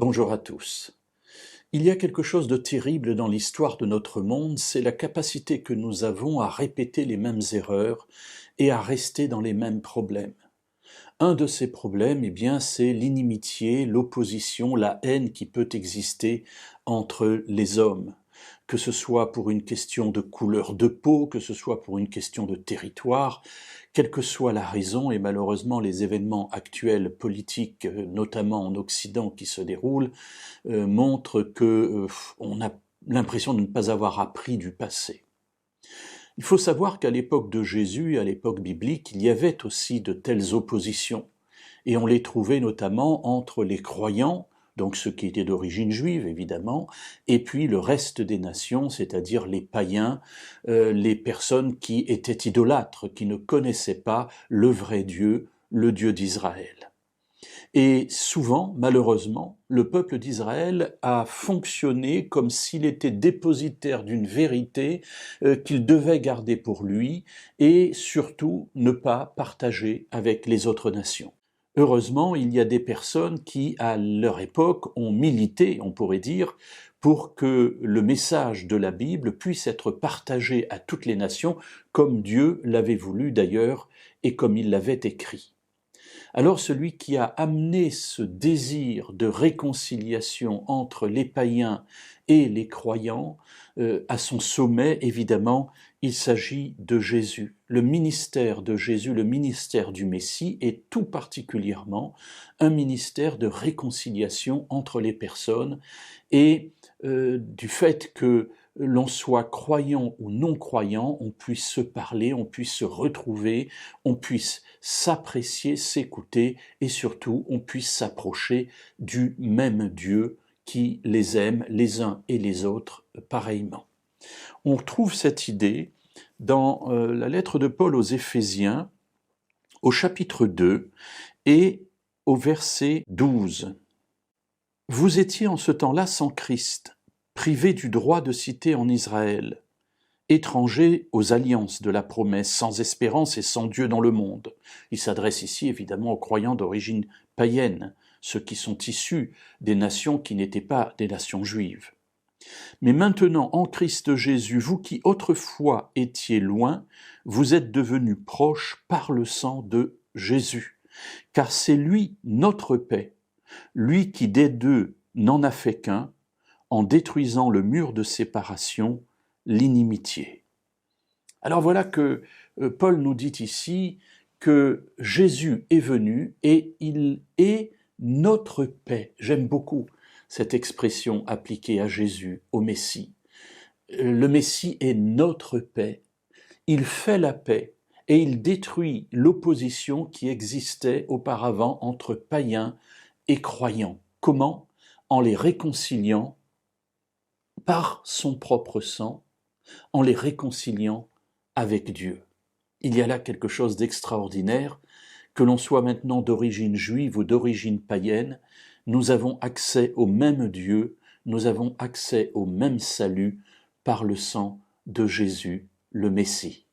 Bonjour à tous. Il y a quelque chose de terrible dans l'histoire de notre monde, c'est la capacité que nous avons à répéter les mêmes erreurs et à rester dans les mêmes problèmes. Un de ces problèmes, c'est l'inimitié, l'opposition, la haine qui peut exister entre les hommes, que ce soit pour une question de couleur de peau, que ce soit pour une question de territoire, quelle que soit la raison, et malheureusement les événements actuels politiques, notamment en Occident, qui se déroulent, montrent que on a l'impression de ne pas avoir appris du passé. Il faut savoir qu'à l'époque de Jésus, à l'époque biblique, il y avait aussi de telles oppositions, et on les trouvait notamment entre les croyants, donc ceux qui étaient d'origine juive évidemment, et puis le reste des nations, c'est-à-dire les païens, les personnes qui étaient idolâtres, qui ne connaissaient pas le vrai Dieu, le Dieu d'Israël. Et souvent, malheureusement, le peuple d'Israël a fonctionné comme s'il était dépositaire d'une vérité qu'il devait garder pour lui et surtout ne pas partager avec les autres nations. Heureusement, il y a des personnes qui, à leur époque, ont milité, on pourrait dire, pour que le message de la Bible puisse être partagé à toutes les nations, comme Dieu l'avait voulu d'ailleurs et comme il l'avait écrit. Alors celui qui a amené ce désir de réconciliation entre les païens et les croyants à son sommet, évidemment, il s'agit de Jésus. Le ministère de Jésus, le ministère du Messie, est tout particulièrement un ministère de réconciliation entre les personnes et du fait que l'on soit croyant ou non croyant, on puisse se parler, on puisse se retrouver, on puisse s'apprécier, s'écouter et surtout on puisse s'approcher du même Dieu qui les aime les uns et les autres pareillement. On trouve cette idée dans la lettre de Paul aux Éphésiens, au chapitre 2 et au verset 12. « Vous étiez en ce temps-là sans Christ, privés du droit de cité en Israël, étrangers aux alliances de la promesse, sans espérance et sans Dieu dans le monde. » Il s'adresse ici évidemment aux croyants d'origine païenne, ceux qui sont issus des nations qui n'étaient pas des nations juives. « Mais maintenant, en Christ Jésus, vous qui autrefois étiez loin, vous êtes devenus proches par le sang de Jésus, car c'est lui notre paix, lui qui des deux n'en a fait qu'un, en détruisant le mur de séparation, l'inimitié. » Alors voilà que Paul nous dit ici que Jésus est venu et il est notre paix. J'aime beaucoup cette expression appliquée à Jésus, au Messie. Le Messie est notre paix. Il fait la paix et il détruit l'opposition qui existait auparavant entre païens et croyants. Comment ? En les réconciliant par son propre sang, en les réconciliant avec Dieu. Il y a là quelque chose d'extraordinaire, que l'on soit maintenant d'origine juive ou d'origine païenne, nous avons accès au même Dieu, nous avons accès au même salut par le sang de Jésus, le Messie.